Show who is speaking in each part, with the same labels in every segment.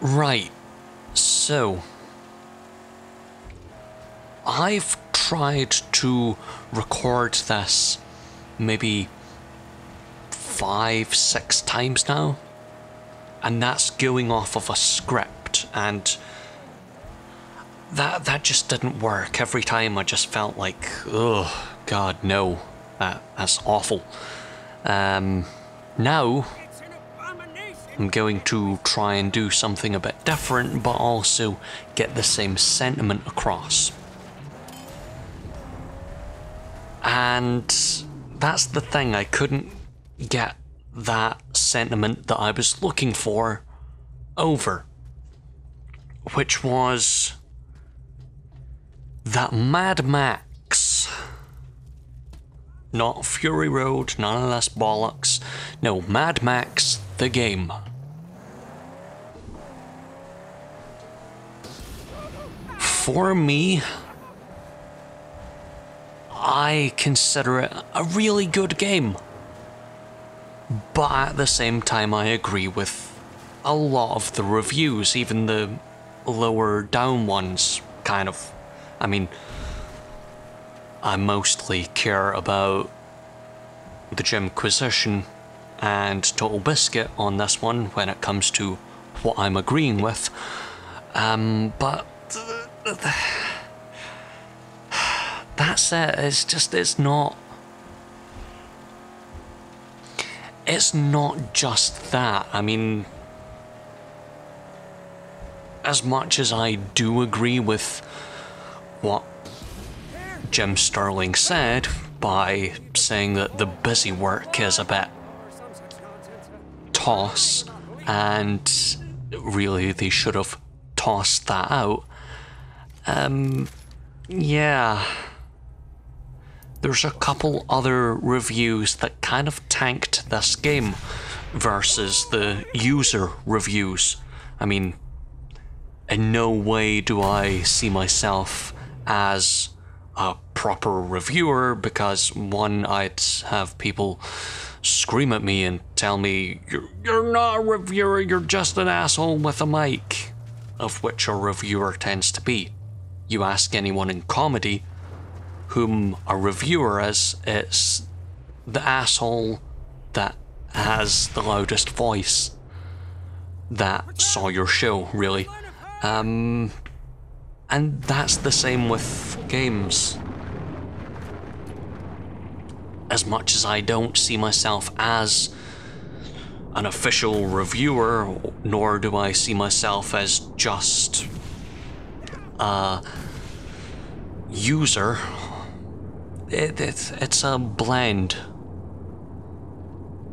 Speaker 1: Right, so I've tried to record this maybe 5-6 times now, and that's going off of a script, and that just didn't work. Every time I just felt like, oh god, no, that's awful. Now I'm going to try and do something a bit different, but also get the same sentiment across. And that's the thing, I couldn't get that sentiment that I was looking for over, which was that Mad Max, not Fury Road, none of this bollocks, no, Mad Max the game. For me, I consider it a really good game, but at the same time I agree with a lot of the reviews, even the lower down ones, kind of. I mean, I mostly care about the Jimquisition and Total Biscuit on this one when it comes to what I'm agreeing with, but that's it. It's not just that. I mean, as much as I do agree with what Jim Sterling said by saying that the busy work is a bit toss, and really they should have tossed that out. Yeah. There's a couple other reviews that kind of tanked this game versus the user reviews. I mean, in no way do I see myself as a proper reviewer, because one, I'd have people scream at me and tell me, you're not a reviewer, you're just an asshole with a mic, of which a reviewer tends to be. You ask anyone in comedy whom a reviewer is, it's the asshole that has the loudest voice that saw your show, really. And that's the same with games. As much as I don't see myself as an official reviewer, nor do I see myself as just a user, it's a blend.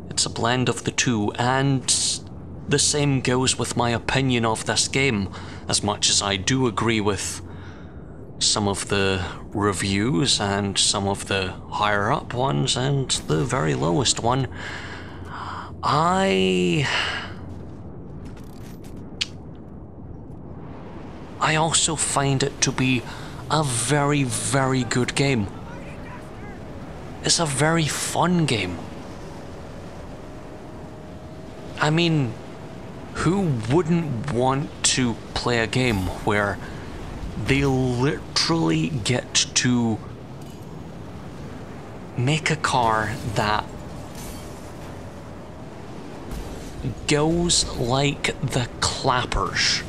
Speaker 1: It's a blend of the two, and the same goes with my opinion of this game. As much as I do agree with some of the reviews and some of the higher up ones and the very lowest one, I also find it to be a very, very good game. It's a very fun game. I mean, who wouldn't want to play a game where they literally get to make a car that goes like the clappers?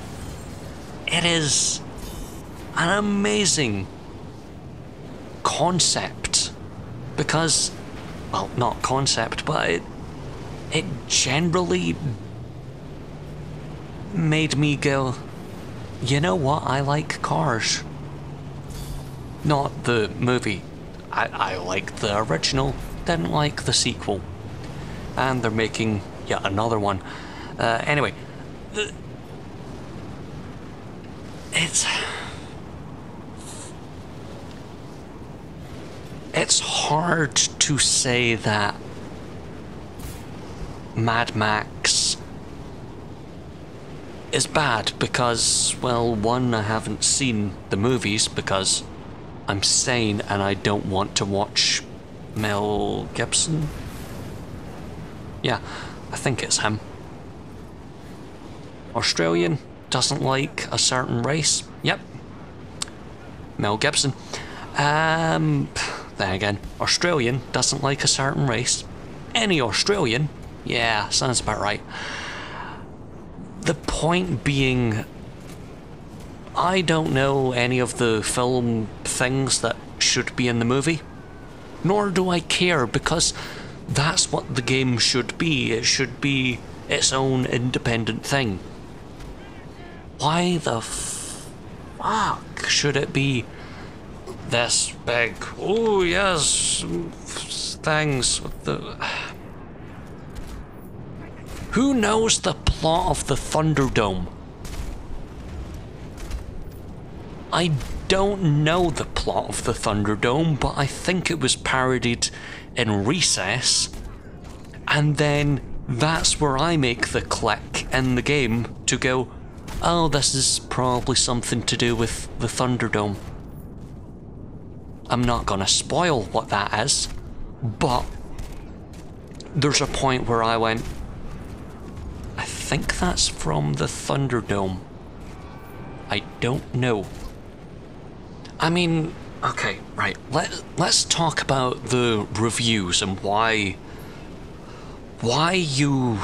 Speaker 1: It is an amazing concept, because, well, not concept, but it generally made me go, you know what, I like cars. Not the movie. I liked the original, didn't like the sequel. And they're making yet another one. Anyway, it's hard to say that Mad Max is bad because, well, one, I haven't seen the movies because I'm sane and I don't want to watch Mel Gibson. Yeah, I think it's him. Australian? doesn't like a certain race. Yep. Mel Gibson. Then again, Australian doesn't like a certain race. Any Australian? Yeah, sounds about right. The point being, I don't know any of the film things that should be in the movie. Nor do I care, because that's what the game should be. It should be its own independent thing. Why the fuck should it be this big, oh yes, things with the... Who knows the plot of the Thunderdome? I don't know the plot of the Thunderdome, but I think it was parodied in Recess, and then that's where I make the click in the game to go, oh, this is probably something to do with the Thunderdome. I'm not gonna spoil what that is, but there's a point where I went, I think that's from the Thunderdome. I don't know. I mean, okay, right, let's talk about the reviews and why you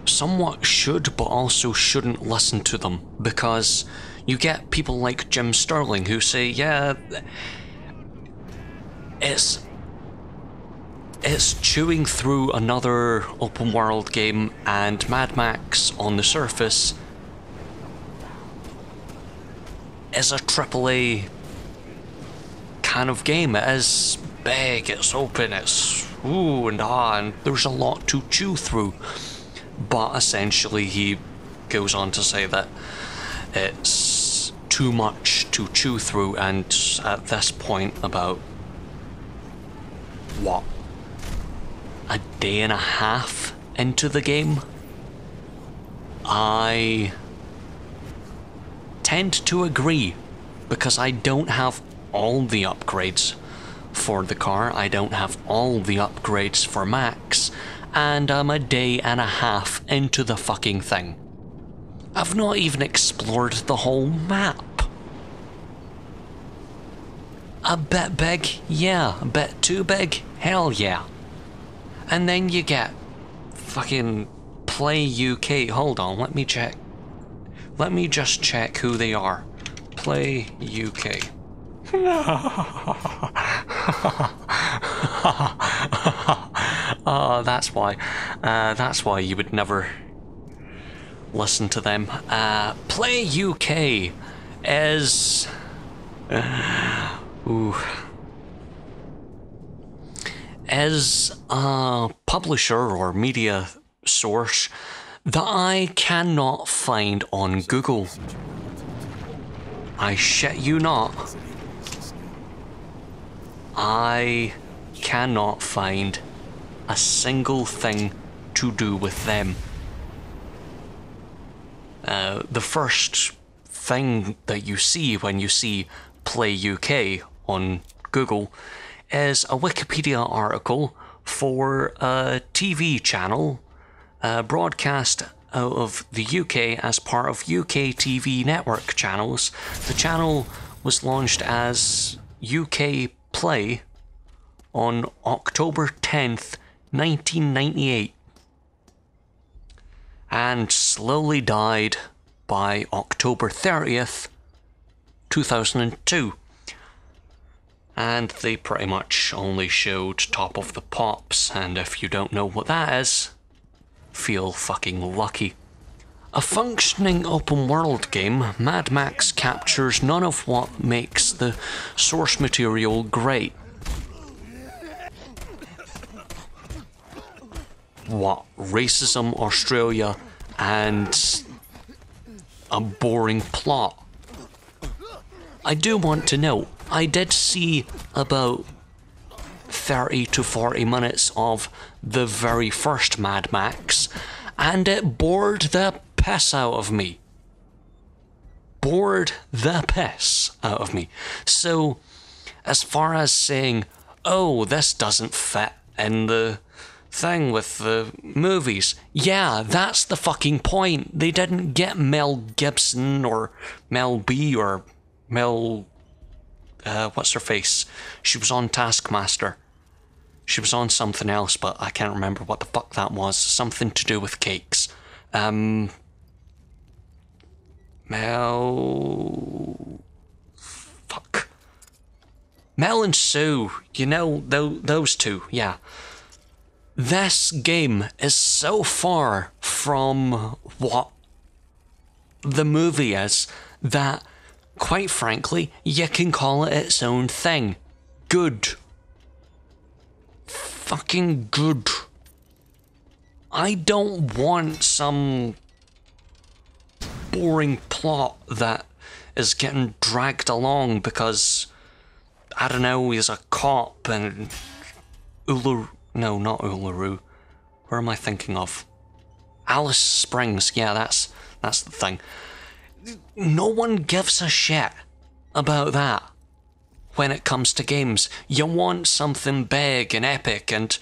Speaker 1: somewhat should but also shouldn't listen to them, because you get people like Jim Sterling who say, yeah, it's chewing through another open world game, and Mad Max on the surface is a AAA kind of game. It is big, it's open, it's ooh and ah, and there's a lot to chew through. But essentially he goes on to say that it's too much to chew through, and at this point, about what, a day and a half into the game, I tend to agree, because I don't have all the upgrades for the car, I don't have all the upgrades for Max, and I'm a day and a half into the fucking thing. I've not even explored the whole map. A bit big? Yeah. A bit too big? Hell yeah. And then you get fucking Play UK. Hold on, let me check. Let me just check who they are. Play UK. Oh, that's why. That's why you would never listen to them. Play UK is... is a publisher or media source that I cannot find on Google. I shit you not. I cannot find a single thing to do with them. The first thing that you see when you see Play UK on Google is a Wikipedia article for a TV channel broadcast out of the UK as part of UK TV network channels. The channel was launched as UK Play on October 10th, 1998, and slowly died by October 30th, 2002. And they pretty much only showed Top of the Pops, and if you don't know what that is, feel fucking lucky. A functioning open world game, Mad Max captures none of what makes the source material great. What? Racism, Australia, and a boring plot. I do want to note, I did see about 30 to 40 minutes of the very first Mad Max, and it bored the piss out of me. Bored the piss out of me. So, as far as saying, oh, this doesn't fit in the thing with the movies. Yeah, that's the fucking point. They didn't get Mel Gibson or Mel B or Mel... what's her face? She was on Taskmaster. She was on something else, but I can't remember what the fuck that was. Something to do with cakes. Fuck. Mel and Sue. You know, those two, yeah. This game is so far from what the movie is that, quite frankly, you can call it its own thing. Good. Fucking good. I don't want some boring plot that is getting dragged along because, I don't know, he's a cop and no, not Uluru. Where am I thinking of? Alice Springs, yeah, that's the thing. No one gives a shit about that when it comes to games. You want something big and epic and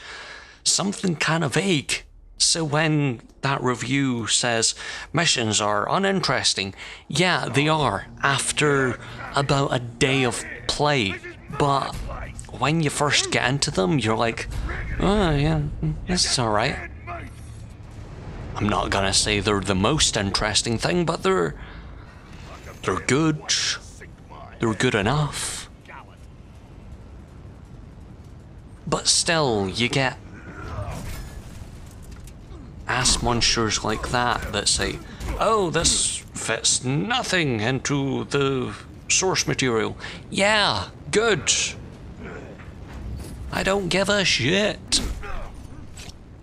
Speaker 1: something kind of vague. So when that review says missions are uninteresting, yeah, they are after about a day of play. But when you first get into them, you're like, oh yeah, this is alright. I'm not gonna say they're the most interesting thing, but they're good. They're good enough. But still, you get ass monsters like that say, oh, this fits nothing into the source material. Yeah, good. I don't give a shit.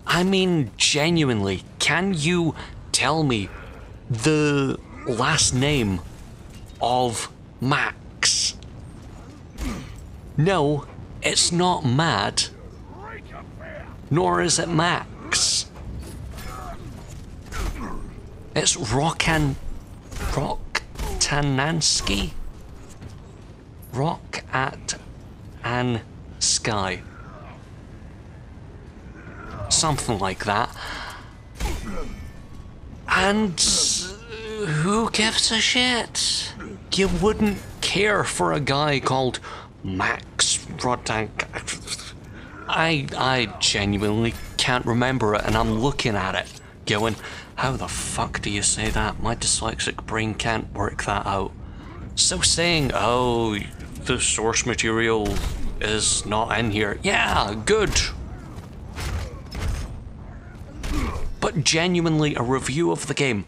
Speaker 1: I mean, genuinely, can you tell me the last name of Max? No, it's not Mad. Nor is it Max. It's Rock-Tanansky? Rock at an Sky. Something like that. And who gives a shit? You wouldn't care for a guy called Max Rodank. I genuinely can't remember it, and I'm looking at it going, how the fuck do you say that? My dyslexic brain can't work that out. So saying, oh, the source material is not in here. Yeah, good. But genuinely, a review of the game,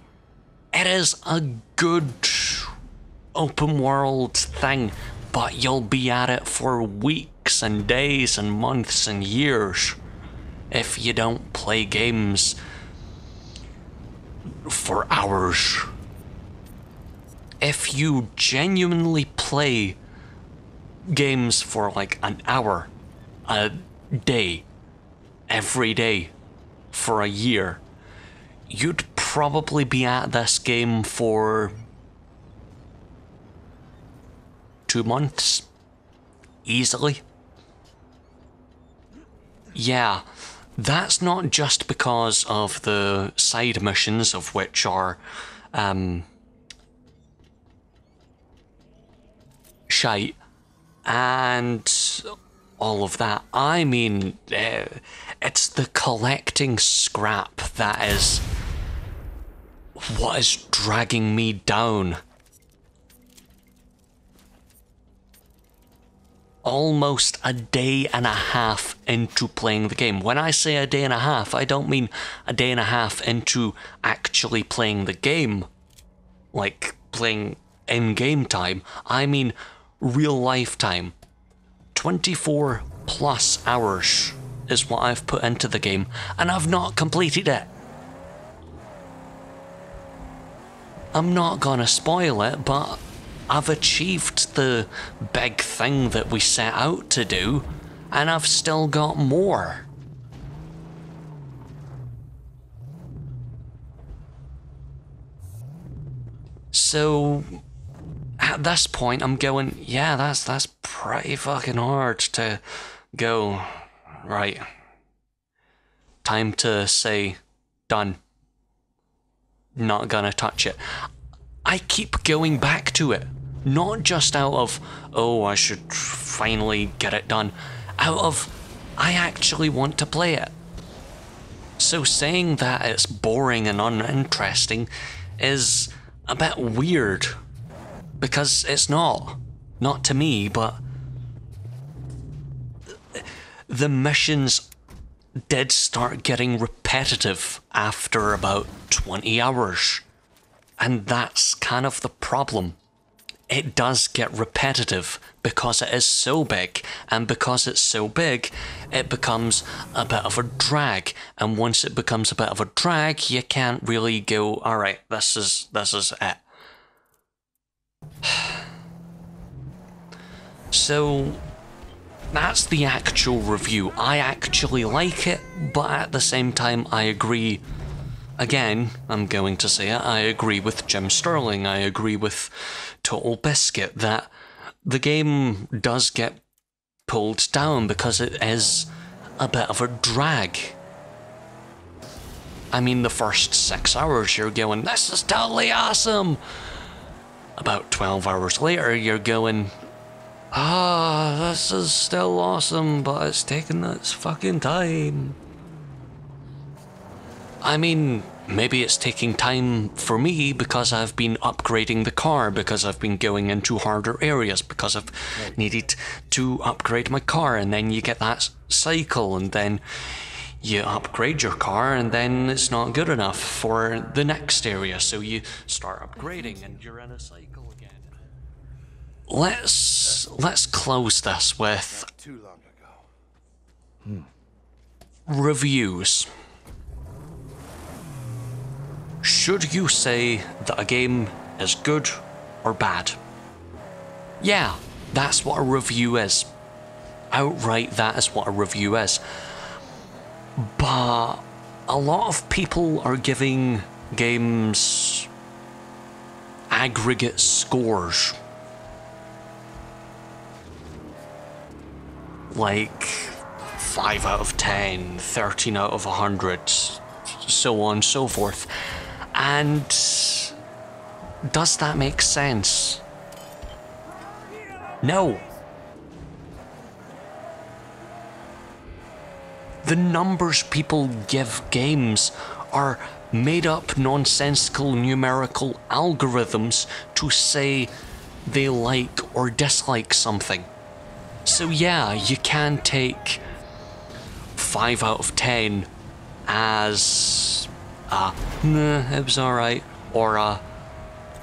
Speaker 1: it is a good open world thing, but you'll be at it for weeks and days and months and years if you don't play games for hours. If you genuinely play games for like an hour a day, every day, for a year, you'd probably be at this game for 2 months. Easily. Yeah, that's not just because of the side missions, of which are shite and all of that. I mean, it's the collecting scrap that is what is dragging me down. Almost a day and a half into playing the game. When I say a day and a half, I don't mean a day and a half into actually playing the game, like playing in-game time. I mean real life time. 24 plus hours is what I've put into the game, and I've not completed it. I'm not gonna spoil it, but I've achieved the big thing that we set out to do, and I've still got more. So at this point I'm going, yeah, that's pretty fucking hard to go, right, time to say, done. Not gonna touch it. I keep going back to it. Not just out of, oh, I should finally get it done. Out of, I actually want to play it. So saying that it's boring and uninteresting is a bit weird. Because it's not. Not to me, but the missions did start getting repetitive after about 20 hours. And that's kind of the problem. It does get repetitive because it is so big, and because it's so big, it becomes a bit of a drag. And once it becomes a bit of a drag, you can't really go, alright, this is it. So that's the actual review. I actually like it, but at the same time I agree. Again, I'm going to say it, I agree with Jim Sterling, I agree with Total Biscuit that the game does get pulled down because it is a bit of a drag. I mean, the first 6 hours you're going, this is totally awesome! About 12 hours later you're going, this is still awesome, but it's taking its fucking time. I mean, maybe it's taking time for me because I've been upgrading the car, because I've been going into harder areas, because I've needed to upgrade my car, and then you get that cycle, and then you upgrade your car, and then it's not good enough for the next area, so you start upgrading, and you're in a cycle again. Let's close this with
Speaker 2: Too long ago.
Speaker 1: reviews. Should you say that a game is good or bad? Yeah, that's what a review is. Outright, that is what a review is. But a lot of people are giving games aggregate scores. Like 5 out of 10, 13 out of 100, so on and so forth. And does that make sense? No. The numbers people give games are made up nonsensical numerical algorithms to say they like or dislike something. So yeah, you can take 5 out of 10 as it was alright, or a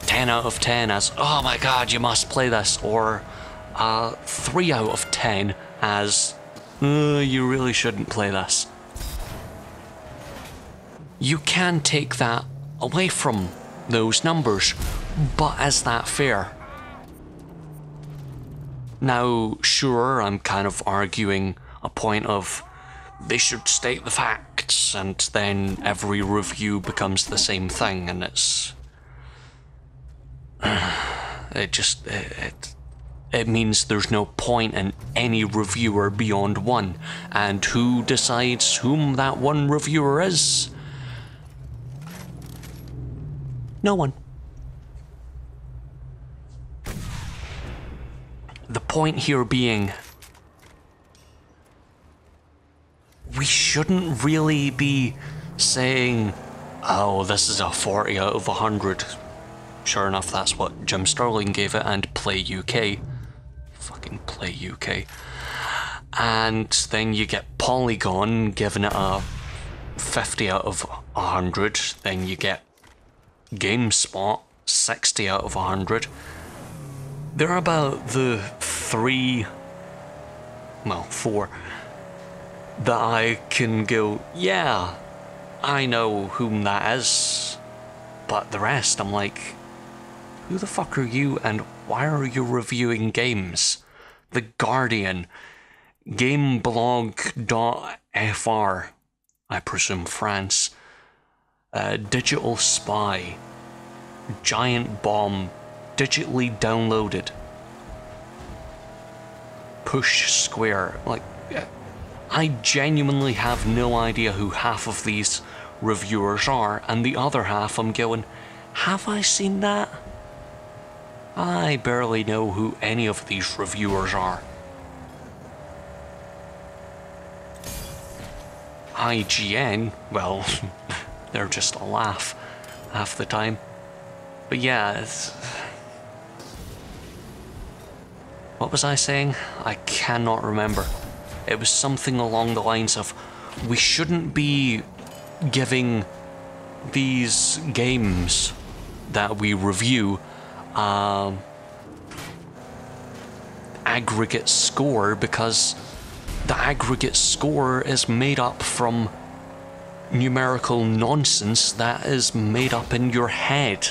Speaker 1: 10 out of 10 as, oh my god, you must play this, or 3 out of 10 as, you really shouldn't play this. You can take that away from those numbers, but is that fair? Now, sure, I'm kind of arguing a point of they should state the facts, and then every review becomes the same thing, and it's... It means there's no point in any reviewer beyond one, and who decides whom that one reviewer is? No one. The point here being, we shouldn't really be saying, oh, this is a 40 out of 100. Sure enough, that's what Jim Sterling gave it, and Play UK. Fucking Play UK. And then you get Polygon giving it a 50 out of 100. Then you get GameSpot 60 out of 100. They're about the four that I can go, yeah, I know whom that is. But the rest, I'm like, who the fuck are you, and why are you reviewing games? The Guardian, Gameblog.fr, I presume France, Digital Spy, Giant Bomb, digitally downloaded, Push Square, like, I genuinely have no idea who half of these reviewers are, and the other half I'm going, have I seen that? I barely know who any of these reviewers are. IGN, well, they're just a laugh half the time. But yeah, what was I saying? I cannot remember. It was something along the lines of, we shouldn't be giving these games that we review aggregate score, because the aggregate score is made up from numerical nonsense that is made up in your head.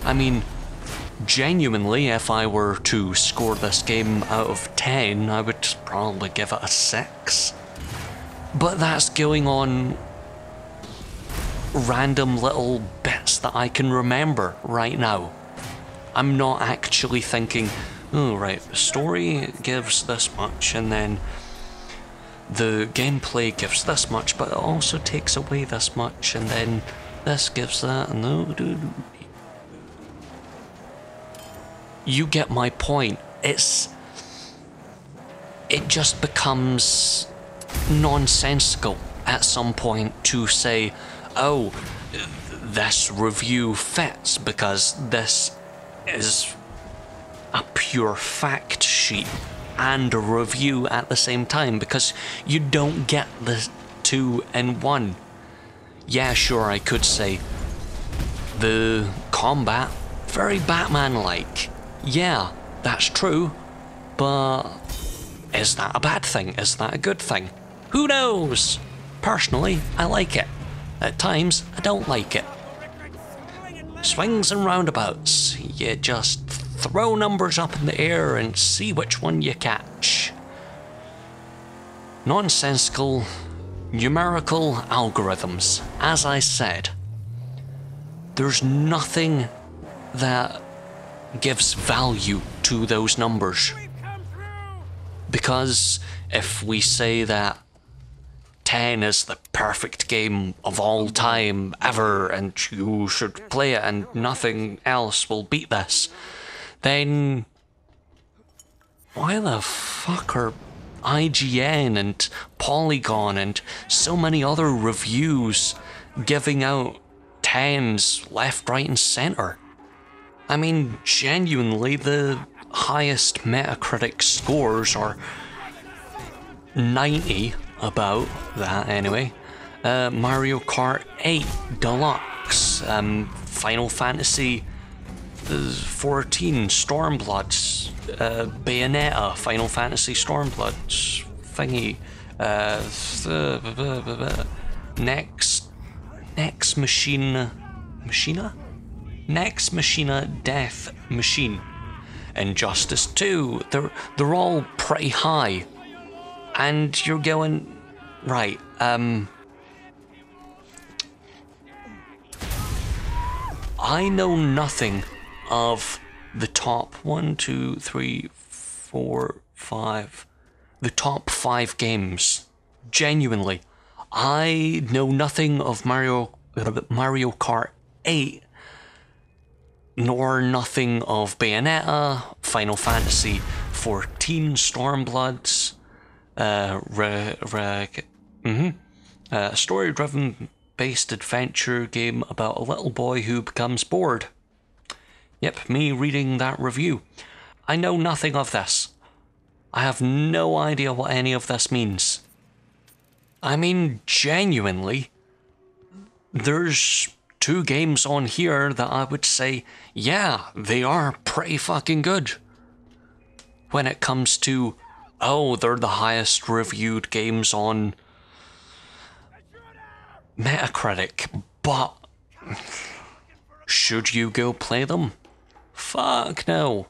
Speaker 1: I mean, genuinely, if I were to score this game out of 10, I would probably give it a 6. But that's going on random little bits that I can remember right now. I'm not actually thinking, oh right, the story gives this much, and then the gameplay gives this much, but it also takes away this much, and then this gives that, and no, you get my point. It just becomes nonsensical at some point to say, oh, this review fits because this is a pure fact sheet and a review at the same time, because you don't get the two in one. Yeah, sure, I could say the combat, very Batman-like. Yeah, that's true, but is that a bad thing? Is that a good thing? Who knows? Personally, I like it. At times, I don't like it. Swings and roundabouts. You just throw numbers up in the air and see which one you catch. Nonsensical, numerical algorithms. As I said, there's nothing that gives value to those numbers. Because if we say that 10 is the perfect game of all time ever and you should play it and nothing else will beat this, then why the fuck are IGN and Polygon and so many other reviews giving out 10s left, right and centre? I mean, genuinely, the highest Metacritic scores are 90, about that anyway. Mario Kart 8 Deluxe, Final Fantasy 14 Stormbloods, Bayonetta, Final Fantasy Stormbloods, thingy, Next Machina Death Machine, Injustice 2, they're all pretty high. And you're going, right, I know nothing of the top 1, 2, 3, 4, 5, the top 5 games. Genuinely. I know nothing of Mario Kart 8, nor nothing of Bayonetta, Final Fantasy 14 Stormbloods, story-driven based adventure game about a little boy who becomes bored. Yep, me reading that review. I know nothing of this. I have no idea what any of this means. I mean, genuinely, there's 2 games on here that I would say, yeah, they are pretty fucking good. When it comes to, oh, they're the highest reviewed games on Metacritic, but should you go play them? Fuck no.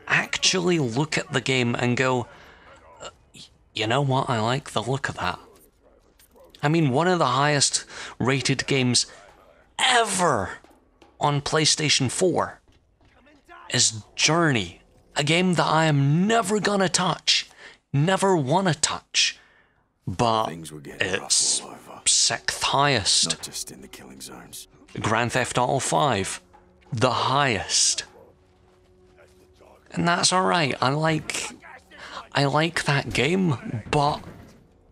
Speaker 1: Actually look at the game and go, you know what, I like the look of that. I mean, one of the highest rated games ever on PlayStation 4 is Journey, a game that I am never gonna touch, never want to touch. But
Speaker 2: Things were getting rough
Speaker 1: it's
Speaker 2: all over.
Speaker 1: 6th highest.
Speaker 2: Not just in the killing zones.
Speaker 1: Grand Theft Auto 5, the highest. And that's alright. I like that game, but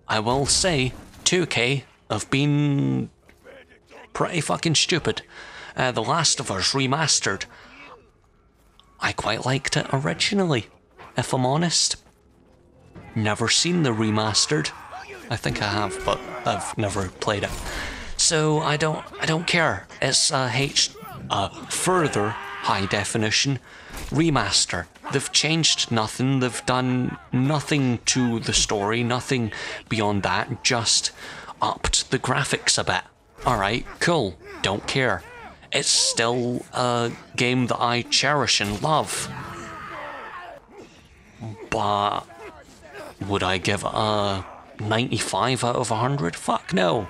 Speaker 1: I will say 2K have been pretty fucking stupid. The Last of Us Remastered, I quite liked it originally, if I'm honest. Never seen the Remastered. I think I have, but I've never played it. So I don't care. It's a further high definition remaster. They've changed nothing. They've done nothing to the story, nothing beyond that. Just upped the graphics a bit. Alright, cool. Don't care. It's still a game that I cherish and love. But would I give it a 95 out of 100? Fuck no.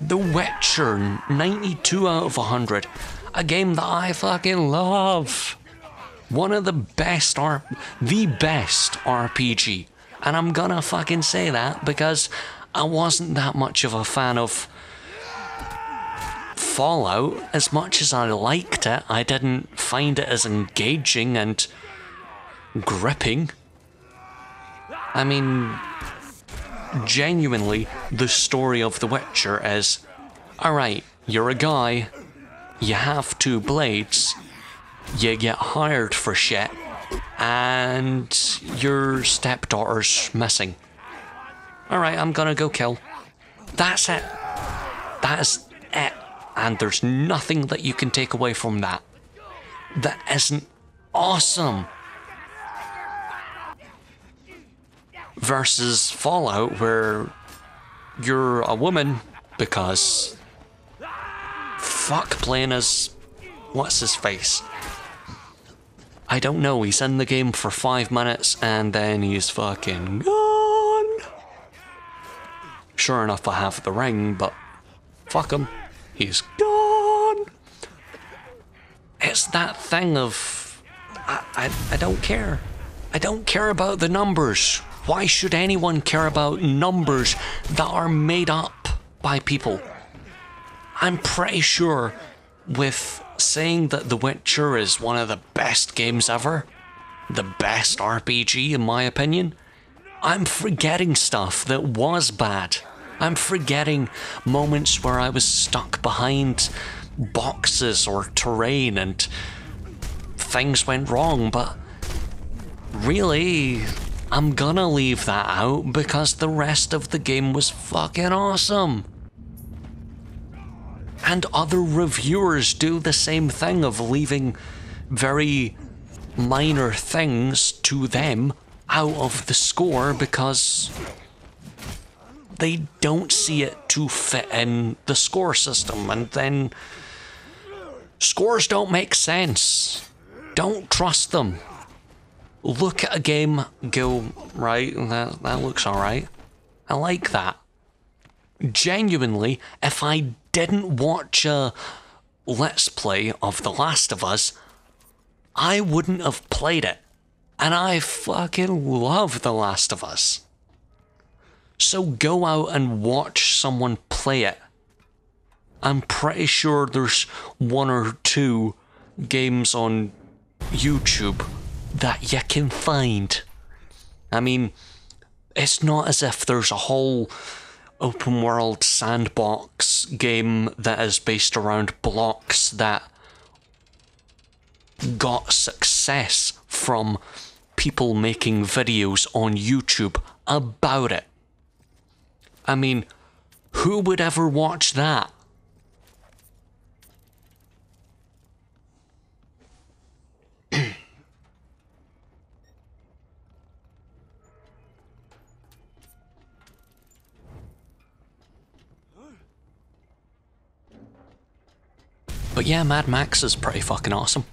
Speaker 1: The Witcher, 92 out of 100. A game that I fucking love. One of the best RPG. And I'm gonna fucking say that because I wasn't that much of a fan of Fallout. As much as I liked it, I didn't find it as engaging and gripping. I mean, genuinely, the story of The Witcher is, alright, you're a guy, you have 2 blades, you get hired for shit, and your stepdaughter's missing. Alright, I'm gonna go kill. That's it. That is it. And there's nothing that you can take away from that. That isn't awesome. Versus Fallout, where you're a woman because fuck playing as what's his face? I don't know, he's in the game for 5 minutes and then he's fucking gone. Sure enough, I have the ring, but fuck him, he's gone. It's that thing of I don't care. I don't care about the numbers. Why should anyone care about numbers that are made up by people? I'm pretty sure with saying that The Witcher is one of the best games ever, the best RPG in my opinion, I'm forgetting stuff that was bad. I'm forgetting moments where I was stuck behind boxes or terrain and things went wrong, but really, I'm gonna leave that out because the rest of the game was fucking awesome. And other reviewers do the same thing of leaving very minor things to them out of the score because they don't see it to fit in the score system, and then scores don't make sense. Don't trust them. Look at a game, go, right, that looks alright. I like that. Genuinely, if I didn't watch a Let's Play of The Last of Us, I wouldn't have played it. And I fucking love The Last of Us. So go out and watch someone play it. I'm pretty sure there's 1 or 2 games on YouTube that you can find. I mean, it's not as if there's a whole open world sandbox game that is based around blocks that got success from people making videos on YouTube about it. I mean, who would ever watch that? But yeah, Mad Max is pretty fucking awesome.